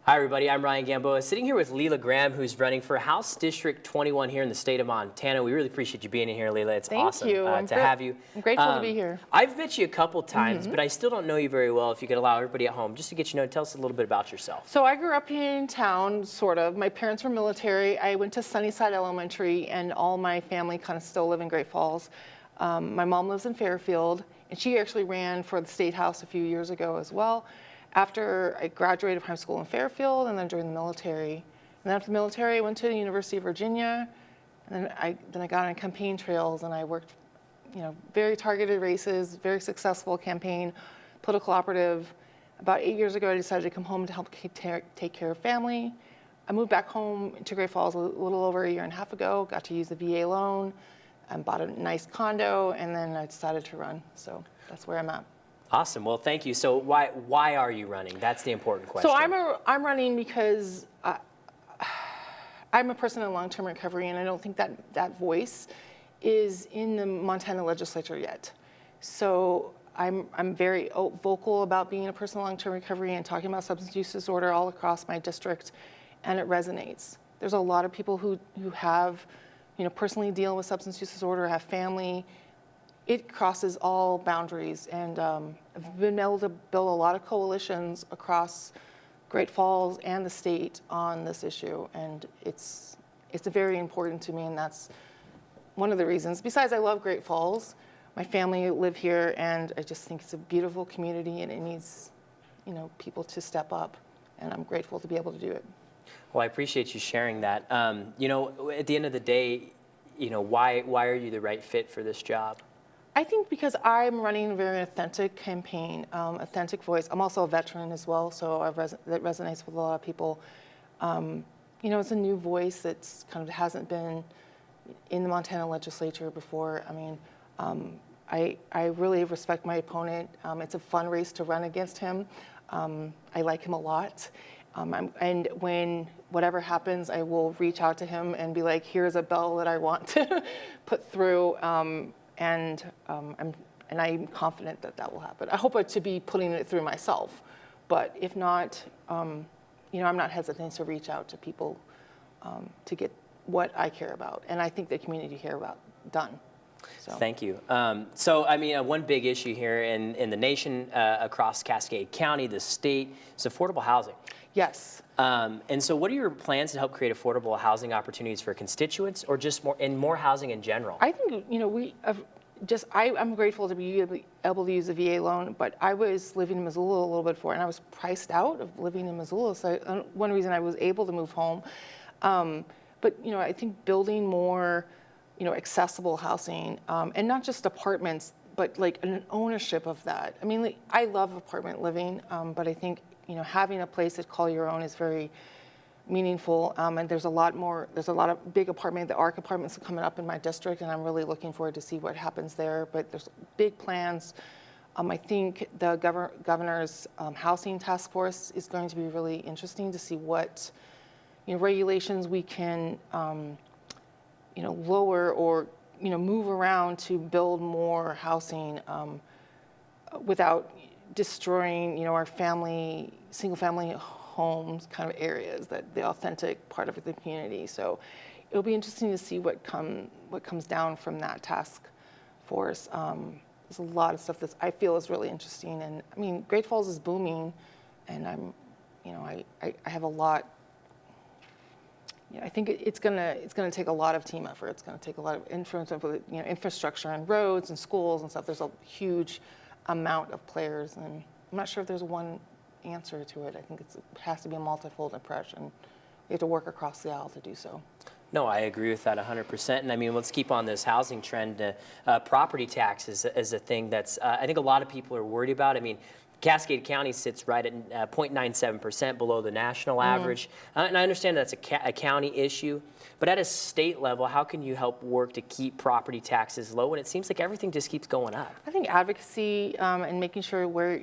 Hi, everybody. I'm Ryan Gamboa, sitting here with Lela Graham, who's running for House District 21 here in the state of Montana. We really appreciate you being in here, Lela. It's awesome to have you. I'm grateful to be here. I've met you a couple times, but I still don't know you very well. If you could allow everybody at home just to get you know, tell us a little bit about yourself. So I grew up in town, sort of. My parents were military. I went to Sunnyside Elementary, and all my family kind of still live in Great Falls. My mom lives in Fairfield, and she actually ran for the State House a few years ago as well. After I graduated from high school in Fairfield, and then joined the military. And then after the military, I went to the University of Virginia, and then I got on campaign trails, and I worked, very targeted races, very successful campaign, political operative. About 8 years ago, I decided to come home to help take care of family. I moved back home to Great Falls a little over a year and a half ago, got to use the VA loan, and bought a nice condo, and then I decided to run. So that's where I'm at. Awesome. Well, thank you. So why are you running? That's the important question. So I'm running because I'm a person in long-term recovery, and I don't think that voice is in the Montana legislature yet. So I'm very vocal about being a person in long-term recovery and talking about substance use disorder all across my district, and it resonates. There's a lot of people who have, personally deal with substance use disorder, have family. It crosses all boundaries, and I've been able to build a lot of coalitions across Great Falls and the state on this issue, and it's very important to me, and that's one of the reasons. Besides, I love Great Falls. My family live here, and I just think it's a beautiful community, and it needs, people to step up, and I'm grateful to be able to do it. Well, I appreciate you sharing that. At the end of the day, why are you the right fit for this job? I think because I'm running a very authentic campaign, authentic voice. I'm also a veteran as well, so that resonates with a lot of people. It's a new voice that's kind of hasn't been in the Montana legislature before. I mean, I really respect my opponent. It's a fun race to run against him. I like him a lot. And when whatever happens, I will reach out to him and be like, here's a bill that I want to put through. And I'm confident that will happen. I hope to be putting it through myself, but if not, I'm not hesitant to reach out to people to get what I care about, and I think the community care about done. So. Thank you. One big issue here in the nation, across Cascade County, the state, is affordable housing. Yes. And so what are your plans to help create affordable housing opportunities for constituents, or just more housing in general? I think, I'm grateful to be able to use the VA loan, but I was living in Missoula a little bit before, and I was priced out of living in Missoula. So one reason I was able to move home. But I think building more, accessible housing, and not just apartments, but like an ownership of that. I mean, I love apartment living, but I think, having a place to call your own is very meaningful, and there's a lot of big the ARC apartments are coming up in my district, and I'm really looking forward to see what happens there, but there's big plans. I think the governor's housing task force is going to be really interesting to see what, regulations we can, lower or, move around to build more housing without destroying, our single-family homes kind of areas, that the authentic part of the community. So it'll be interesting to see what comes down from that task force. There's a lot of stuff that I feel is really interesting, and I mean, Great Falls is booming, and I have a lot. I think it's gonna take a lot of team effort. It's gonna take a lot of influence of infrastructure and roads and schools and stuff. There's a huge amount of players, and I'm not sure if there's one answer to it. I think it has to be a multifold approach, and we have to work across the aisle to do so. No, I agree with that 100%. And I mean, let's keep on this housing trend. Property tax is a thing that's I think a lot of people are worried about. I mean, Cascade County sits right at 0.97% below the national average. And I understand that's a county issue, but at a state level, how can you help work to keep property taxes low when it seems like everything just keeps going up? I think advocacy and making sure where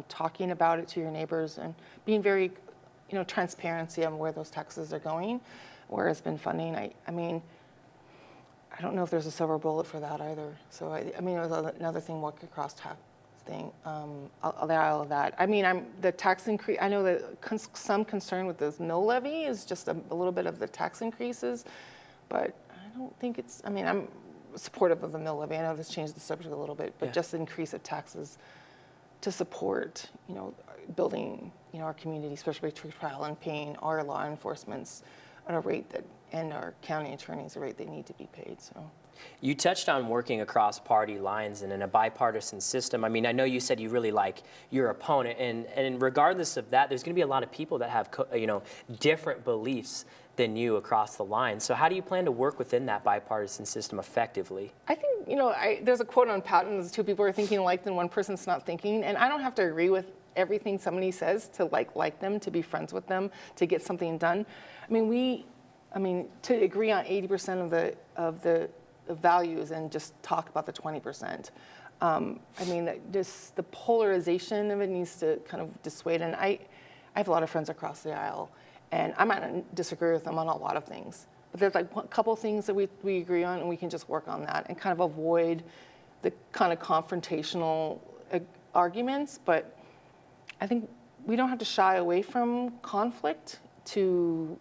talking about it to your neighbors and being very, transparency on where those taxes are going, where it's been funding. I mean, I don't know if there's a silver bullet for that either. So I mean, it was another thing working across thing. All of that. I mean, the tax increase. I know that some concern with this mill levy is just a little bit of the tax increases, but I don't think it's. I mean, I'm supportive of the mill levy. I know this changed the subject a little bit, but just the increase of taxes to support, building, our community, especially trial and paying our law enforcements at a rate that, and our county attorneys a rate they need to be paid. So. You touched on working across party lines and in a bipartisan system. I mean, I know you said you really like your opponent, and regardless of that, there's going to be a lot of people that have, different beliefs than you across the line. So how do you plan to work within that bipartisan system effectively? I think, there's a quote on Patton, there's two people are thinking alike, then one person's not thinking, and I don't have to agree with everything somebody says to like them, to be friends with them, to get something done. I mean, to agree on 80% of the values and just talk about the 20%. The polarization of it needs to kind of dissuade. And I have a lot of friends across the aisle, and I might not disagree with them on a lot of things, but there's like a couple things that we agree on, and we can just work on that and kind of avoid the kind of confrontational arguments. But I think we don't have to shy away from conflict to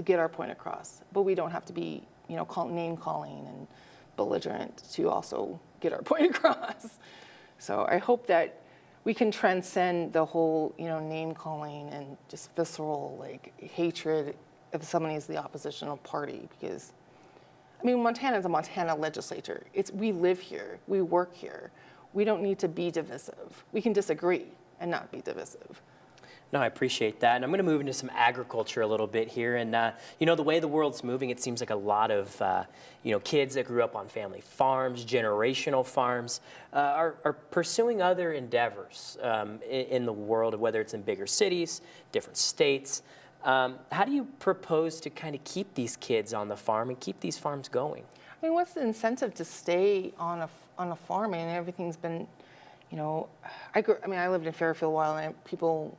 get our point across, but we don't have to be name calling and belligerent to also get our point across. So I hope that we can transcend the whole, name calling and just visceral hatred if somebody is the oppositional party, because Montana is a Montana legislature. We live here, we work here. We don't need to be divisive. We can disagree and not be divisive. No, I appreciate that. And I'm going to move into some agriculture a little bit here. And, the way the world's moving, it seems like a lot of, kids that grew up on family farms, generational farms, are pursuing other endeavors in the world, whether it's in bigger cities, different states. How do you propose to kind of keep these kids on the farm and keep these farms going? What's the incentive to stay on a farm? Everything's been, I lived in Fairfield a while, and people.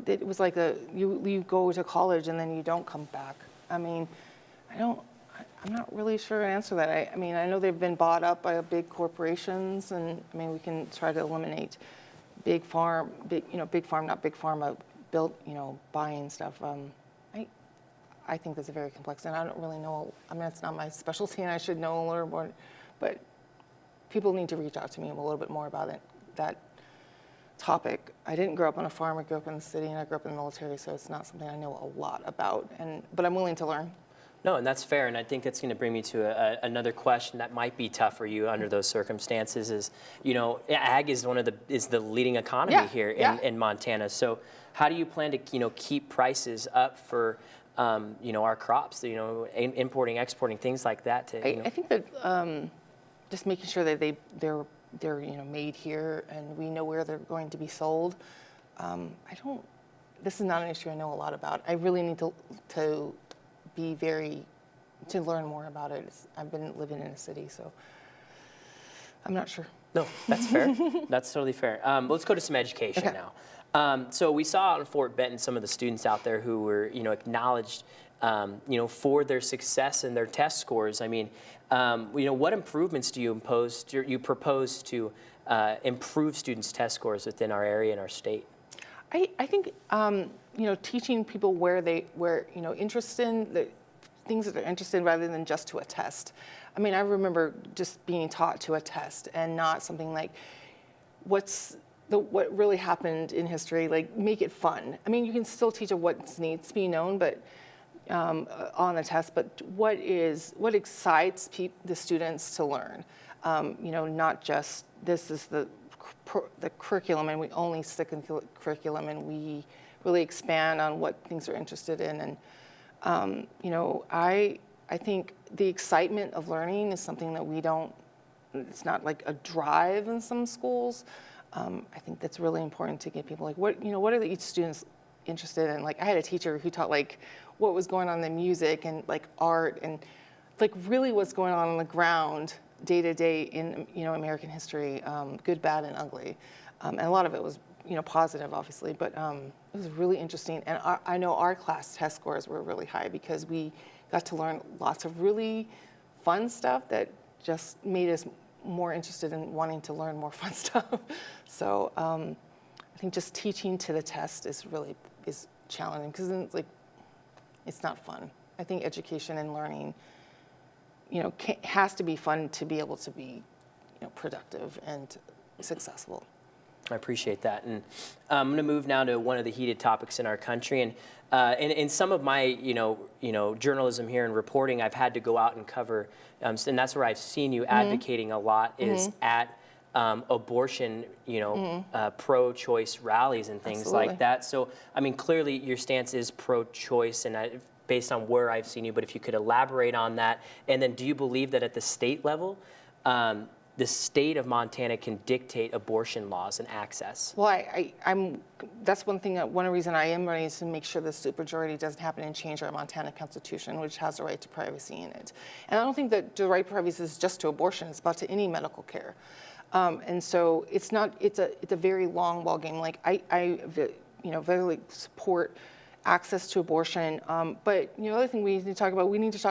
It was like you go to college and then you don't come back. I'm not really sure to answer that. I know they've been bought up by big corporations, and we can try to eliminate big farm, not big pharma, buying stuff. I think that's a very complex, and I don't really know. It's not my specialty, and I should know a little more, but people need to reach out to me a little bit more about that topic. I didn't grow up on a farm. I grew up in the city, and I grew up in the military, so it's not something I know a lot about. But I'm willing to learn. No, and that's fair, and I think it's going to bring me to another question that might be tough for you under those circumstances. Is ag is the leading economy here in Montana. So how do you plan to keep prices up for our crops? Importing, exporting, things like that. I think that just making sure that they're made here, and we know where they're going to be sold. This is not an issue I know a lot about. I really need to learn more about it. I've been living in a city, so I'm not sure. No, that's fair. That's totally fair. Let's go to some education now. So we saw out in Fort Benton some of the students out there who were, acknowledged, for their success and their test scores. What improvements do you propose to improve students' test scores within our area and our state? I think teaching people where interested in the things that they're interested in rather than just to a test. I remember just being taught to a test and not something like what really happened in history. Like, make it fun. You can still teach what needs to be known, but on the test. But what excites the students to learn? Not just this is the curriculum, and we only stick in the curriculum, and we really expand on what things they're interested in. And I think the excitement of learning is something that we don't. It's not like a drive in some schools. I think that's really important to get people what are each students interested in. I had a teacher who taught what was going on in music and art and really what's going on the ground day to day in American history, good, bad, and ugly. And a lot of it was positive, obviously, but it was really interesting. And I know our class test scores were really high because we got to learn lots of really fun stuff that just made us more interested in wanting to learn more fun stuff. So I think just teaching to the test is challenging because it's not fun. I think education and learning, has to be fun to be able to be, productive and successful. I appreciate that. And I'm going to move now to one of the heated topics in our country. And in some of my, journalism here and reporting, I've had to go out and cover, and that's where I've seen you advocating a lot is at abortion, pro-choice rallies and things Absolutely. like that. So, clearly your stance is pro-choice, and based on where I've seen you, but if you could elaborate on that. And then do you believe that at the state level, the state of Montana can dictate abortion laws and access? Well, that's one reason I am running is to make sure the supermajority doesn't happen and change our Montana Constitution, which has the right to privacy in it. And I don't think that the right to privacy is just to abortion; it's about to any medical care. And so it's a very long ball game. Like I very support access to abortion. But the other thing we need to talk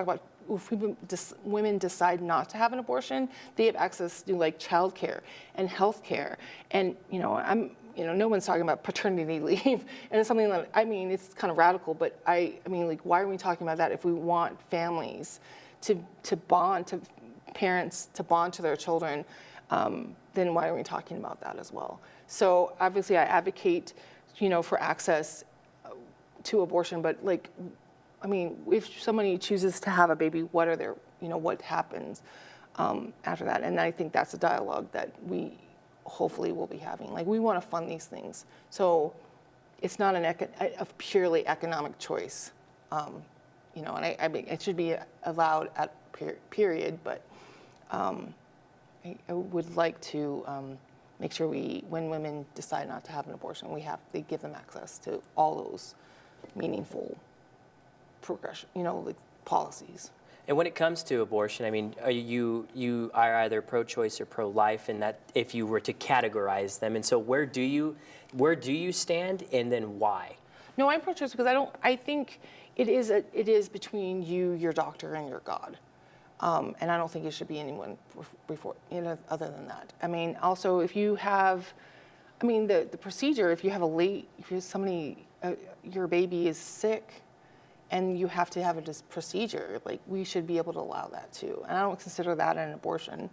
about if women decide not to have an abortion, they have access to like childcare and health care. And no one's talking about paternity leave, and it's something that it's kind of radical. But why are we talking about that if we want families to bond, to parents to bond to their children? Then why are we talking about that as well? So obviously, I advocate, for access to abortion, but if somebody chooses to have a baby, what happens after that? And I think that's a dialogue that we hopefully will be having. We want to fund these things, so it's not a purely economic choice, and it should be allowed at period. But I would like to make sure when women decide not to have an abortion, they give them access to all those meaningful progression, policies. And when it comes to abortion, you are either pro-choice or pro-life, and that if you were to categorize them, and so where do you stand, and then why? No, I'm pro-choice because I think it is between you, your doctor, and your God, and I don't think it should be anyone before other than that. Also if you have, the procedure, if your baby is sick and you have to have this procedure, we should be able to allow that too. And I don't consider that an abortion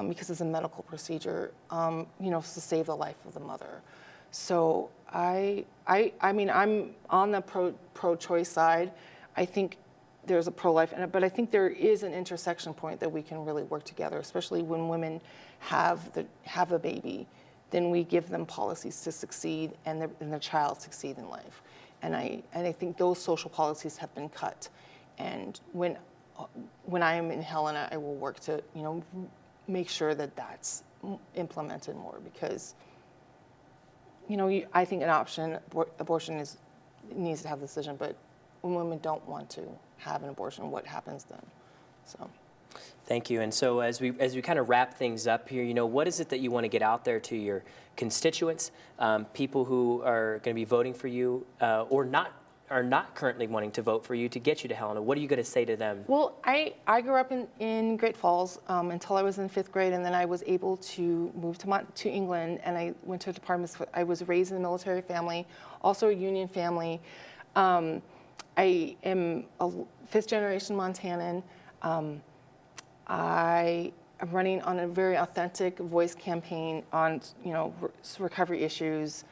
because it's a medical procedure, to save the life of the mother. So I'm on the pro-choice side. I think there's a pro-life, but I think there is an intersection point that we can really work together, especially when women have a baby. Then we give them policies to succeed and the child succeed in life. And I think those social policies have been cut. And when I am in Helena, I will work to make sure that that's implemented more because I think abortion needs to have a decision, but when women don't want to have an abortion, what happens then? So. Thank you. And so as we kind of wrap things up here, what is it that you want to get out there to your constituents, people who are going to be voting for you or are not currently wanting to vote for you to get you to Helena? What are you going to say to them? Well, I grew up in Great Falls until I was in 5th grade, and then I was able to move to England, and I went to departments. I was raised in a military family, also a union family. I am a 5th-generation Montanan. I am running on a very authentic voice campaign on, recovery issues.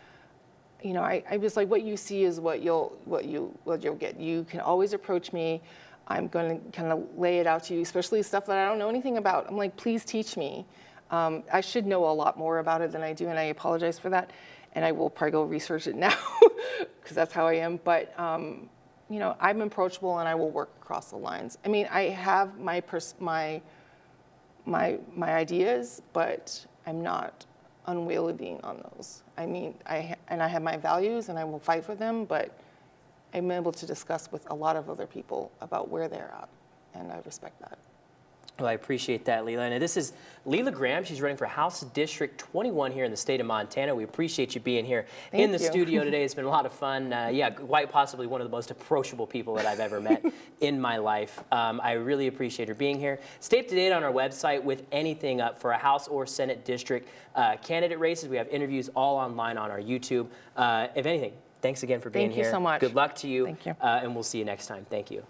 I was like, what you see is what you'll get. You can always approach me. I'm going to kind of lay it out to you, especially stuff that I don't know anything about. I'm like, please teach me. I should know a lot more about it than I do, and I apologize for that. And I will probably go research it now because that's how I am. But I'm approachable and I will work across the lines. I have my ideas, but I'm not unwielding on those. I have my values and I will fight for them, but I'm able to discuss with a lot of other people about where they're at, and I respect that. Well, I appreciate that, Lela. And this is Lela Graham. She's running for House District 21 here in the state of Montana. We appreciate you being here in the studio today. It's been a lot of fun. Yeah, quite possibly one of the most approachable people that I've ever met in my life. I really appreciate her being here. Stay up to date on our website with anything up for a House or Senate District candidate races. We have interviews all online on our YouTube. If anything, thanks again for being here. Thank you so much. Good luck to you. Thank you. And we'll see you next time. Thank you.